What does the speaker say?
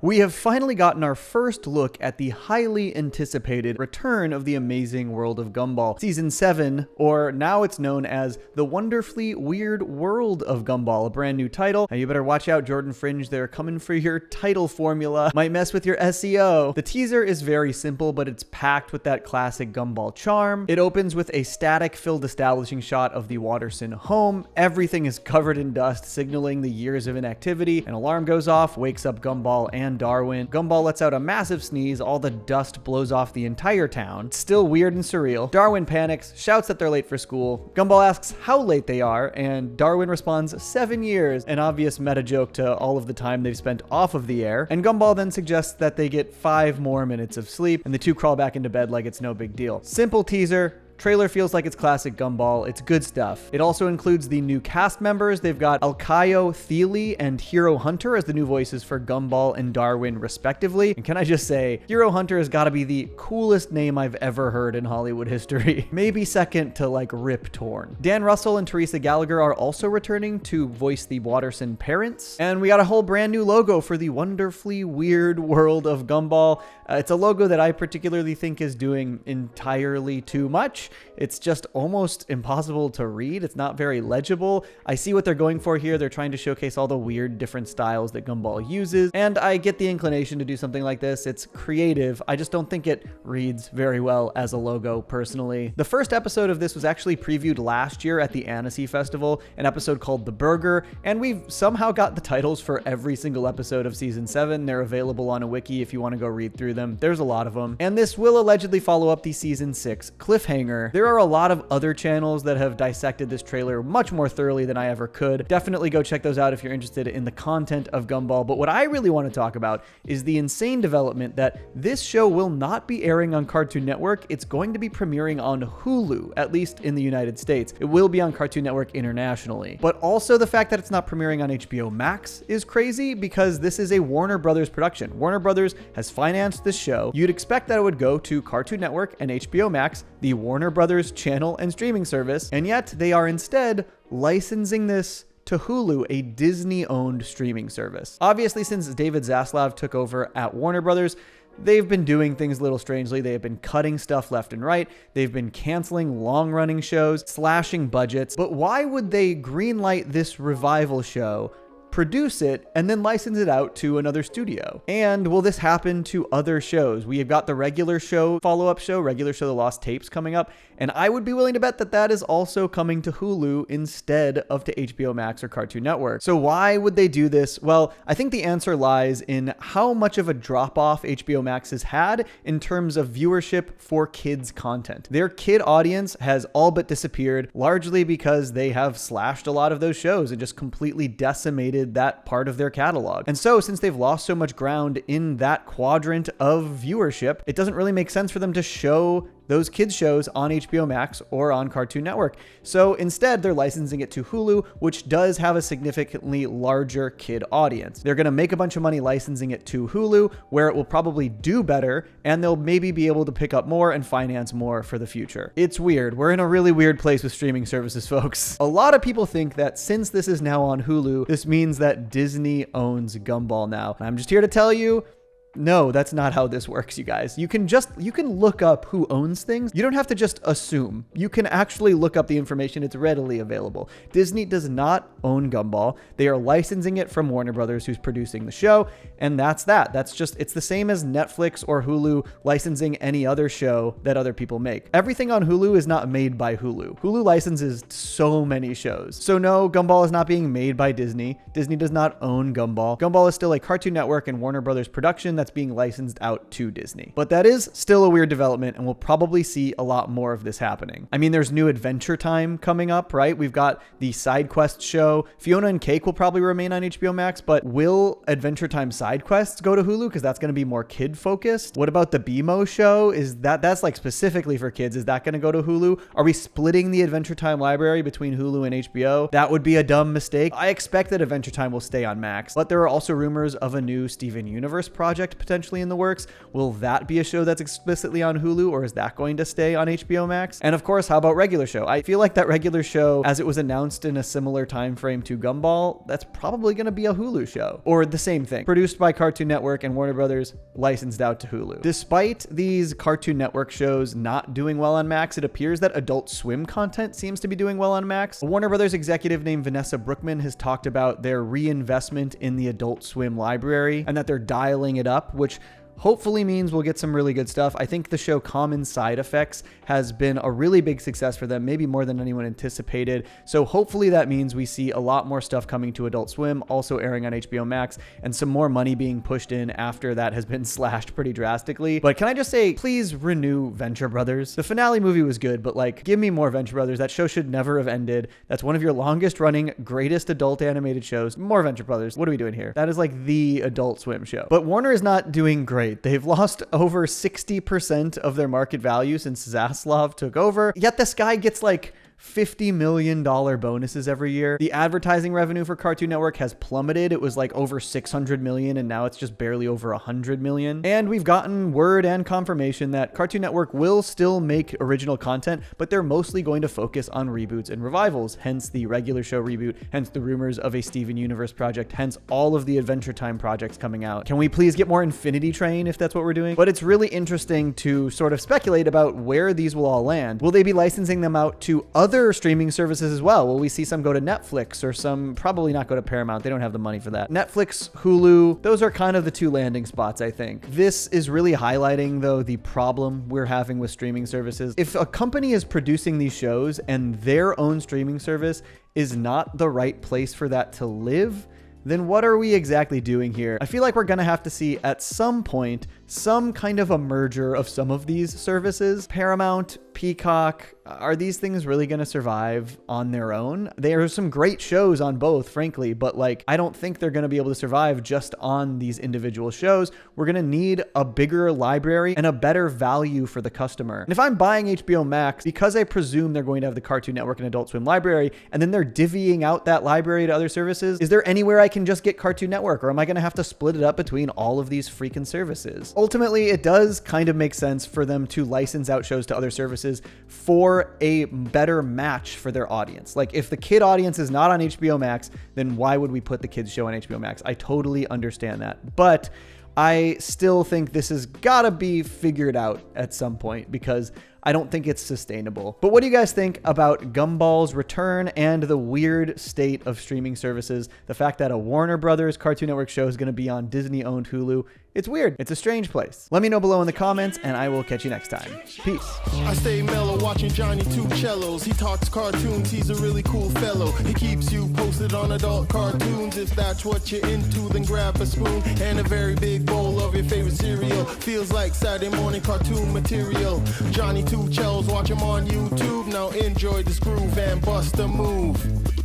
We have finally gotten our first look at the highly anticipated return of the Amazing World of Gumball. Season 7, or now it's known as The Wonderfully Weird World of Gumball, a brand new title. Now you better watch out, Jordan Fringe, they're coming for your title formula. Might mess with your SEO. The teaser is very simple, but it's packed with that classic Gumball charm. It opens with a static-filled establishing shot of the Watterson home. Everything is covered in dust, signaling the years of inactivity. An alarm goes off, wakes up Gumball and Darwin. Gumball lets out a massive sneeze, all the dust blows off the entire town. It's still weird and surreal. Darwin panics, shouts that they're late for school. Gumball asks how late they are, and Darwin responds 7 years, an obvious meta joke to all of the time they've spent off of the air. And Gumball then suggests that they get 5 more minutes of sleep, and the two crawl back into bed like it's no big deal. Simple teaser. Trailer feels like it's classic Gumball. It's good stuff. It also includes the new cast members. They've got Alkayo Thiele and Hero Hunter as the new voices for Gumball and Darwin, respectively. And can I just say, Hero Hunter has got to be the coolest name I've ever heard in Hollywood history. Maybe second to like Rip Torn. Dan Russell and Teresa Gallagher are also returning to voice the Watterson parents. And we got a whole brand new logo for the Wonderfully Weird World of Gumball. It's a logo that I particularly think is doing entirely too much. It's just almost impossible to read. It's not very legible. I see what they're going for here. They're trying to showcase all the weird different styles that Gumball uses, and I get the inclination to do something like this. It's creative. I just don't think it reads very well as a logo, personally. The first episode of this was actually previewed last year at the Annecy Festival, an episode called The Burger, and we've somehow got the titles for every single episode of Season 7. They're available on a wiki if you want to go read through them. There's a lot of them. And this will allegedly follow up the Season 6 cliffhanger. There are a lot of other channels that have dissected this trailer much more thoroughly than I ever could. Definitely go check those out if you're interested in the content of Gumball. But what I really want to talk about is the insane development that this show will not be airing on Cartoon Network. It's going to be premiering on Hulu, at least in the United States. It will be on Cartoon Network internationally. But also the fact that it's not premiering on HBO Max is crazy, because this is a Warner Brothers production. Warner Brothers has financed this show. You'd expect that it would go to Cartoon Network and HBO Max, the Warner Brothers channel and streaming service, and yet they are instead licensing this to Hulu, a Disney-owned streaming service. Obviously, since David Zaslav took over at Warner Brothers, they've been doing things a little strangely. They have been cutting stuff left and right. They've been canceling long-running shows, slashing budgets. But why would they greenlight this revival show, produce it, and then license it out to another studio? And will this happen to other shows? We have got the regular show, follow-up show, regular show The Lost Tapes coming up, and I would be willing to bet that that is also coming to Hulu instead of to HBO Max or Cartoon Network. So why would they do this? Well, I think the answer lies in how much of a drop-off HBO Max has had in terms of viewership for kids' content. Their kid audience has all but disappeared, largely because they have slashed a lot of those shows and just completely decimated that part of their catalog. And so, since they've lost so much ground in that quadrant of viewership, it doesn't really make sense for them to show those kids shows on HBO Max or on Cartoon Network. So instead, they're licensing it to Hulu, which does have a significantly larger kid audience. They're going to make a bunch of money licensing it to Hulu, where it will probably do better, and they'll maybe be able to pick up more and finance more for the future. It's weird. We're in a really weird place with streaming services, folks. A lot of people think that since this is now on Hulu, this means that Disney owns Gumball now. I'm just here to tell you, no, that's not how this works, you guys. You can look up who owns things. You don't have to just assume. You can actually look up the information. It's readily available. Disney does not own Gumball. They are licensing it from Warner Brothers, who's producing the show, and that's that. It's the same as Netflix or Hulu licensing any other show that other people make. Everything on Hulu is not made by Hulu. Hulu licenses so many shows. So no, Gumball is not being made by Disney. Disney does not own Gumball. Gumball is still a Cartoon Network and Warner Brothers production that's being licensed out to Disney. But that is still a weird development, and we'll probably see a lot more of this happening. I mean, there's new Adventure Time coming up, right? We've got the Side Quest show. Fiona and Cake will probably remain on HBO Max, but will Adventure Time Side Quests go to Hulu? Because that's going to be more kid focused. What about the BMO show? That's like specifically for kids? Is that going to go to Hulu? Are we splitting the Adventure Time library between Hulu and HBO? That would be a dumb mistake. I expect that Adventure Time will stay on Max, but there are also rumors of a new Steven Universe project Turbulent potentially in the works. Will that be a show that's explicitly on Hulu, or is that going to stay on HBO Max? And of course, how about regular show? I feel like that regular show, as it was announced in a similar time frame to Gumball, that's probably going to be a Hulu show. Or the same thing, produced by Cartoon Network and Warner Brothers, licensed out to Hulu. Despite these Cartoon Network shows not doing well on Max, it appears that Adult Swim content seems to be doing well on Max. A Warner Brothers executive named Vanessa Brookman has talked about their reinvestment in the Adult Swim library and that they're dialing it up, which hopefully means we'll get some really good stuff. I think the show Common Side Effects has been a really big success for them, maybe more than anyone anticipated. So hopefully that means we see a lot more stuff coming to Adult Swim, also airing on HBO Max, and some more money being pushed in after that has been slashed pretty drastically. But can I just say, please renew Venture Brothers. The finale movie was good, but like, give me more Venture Brothers. That show should never have ended. That's one of your longest running, greatest adult animated shows. More Venture Brothers. What are we doing here? That is like the Adult Swim show. But Warner is not doing great. They've lost over 60% of their market value since Zaslav took over. Yet this guy gets like $50 million bonuses every year. The advertising revenue for Cartoon Network has plummeted. It was like over 600 million and now it's just barely over 100 million. And we've gotten word and confirmation that Cartoon Network will still make original content, but they're mostly going to focus on reboots and revivals, hence the regular show reboot, hence the rumors of a Steven Universe project, hence all of the Adventure Time projects coming out. Can we please get more Infinity Train if that's what we're doing? But it's really interesting to sort of speculate about where these will all land. Will they be licensing them out to other streaming services as well? Will we see some go to Netflix or some probably not go to Paramount? They don't have the money for that. Netflix, Hulu, those are kind of the two landing spots, I think. This is really highlighting, though, the problem we're having with streaming services. If a company is producing these shows and their own streaming service is not the right place for that to live, then what are we exactly doing here? I feel like we're gonna have to see at some point some kind of a merger of some of these services. Paramount, Peacock, are these things really going to survive on their own? There are some great shows on both, frankly, but like, I don't think they're going to be able to survive just on these individual shows. We're going to need a bigger library and a better value for the customer. And if I'm buying HBO Max, because I presume they're going to have the Cartoon Network and Adult Swim library, and then they're divvying out that library to other services, is there anywhere I can just get Cartoon Network, or am I going to have to split it up between all of these freaking services? Ultimately, it does kind of make sense for them to license out shows to other services for a better match for their audience. Like, if the kid audience is not on HBO Max, then why would we put the kids show on HBO Max? I totally understand that. But I still think this has got to be figured out at some point because I don't think it's sustainable. But what do you guys think about Gumball's return and the weird state of streaming services? The fact that a Warner Brothers Cartoon Network show is going to be on Disney-owned Hulu. It's weird. It's a strange place. Let me know below in the comments, and I will catch you next time. Peace. I stay mellow watching Johnny Two Cellos. He talks cartoons. He's a really cool fellow. He keeps you posted on adult cartoons. If that's what you're into, then grab a spoon and a very big bowl of your favorite cereal. Feels like Saturday morning cartoon material. Johnny Two Cellos, watch him on YouTube. Now enjoy this groove and bust a move.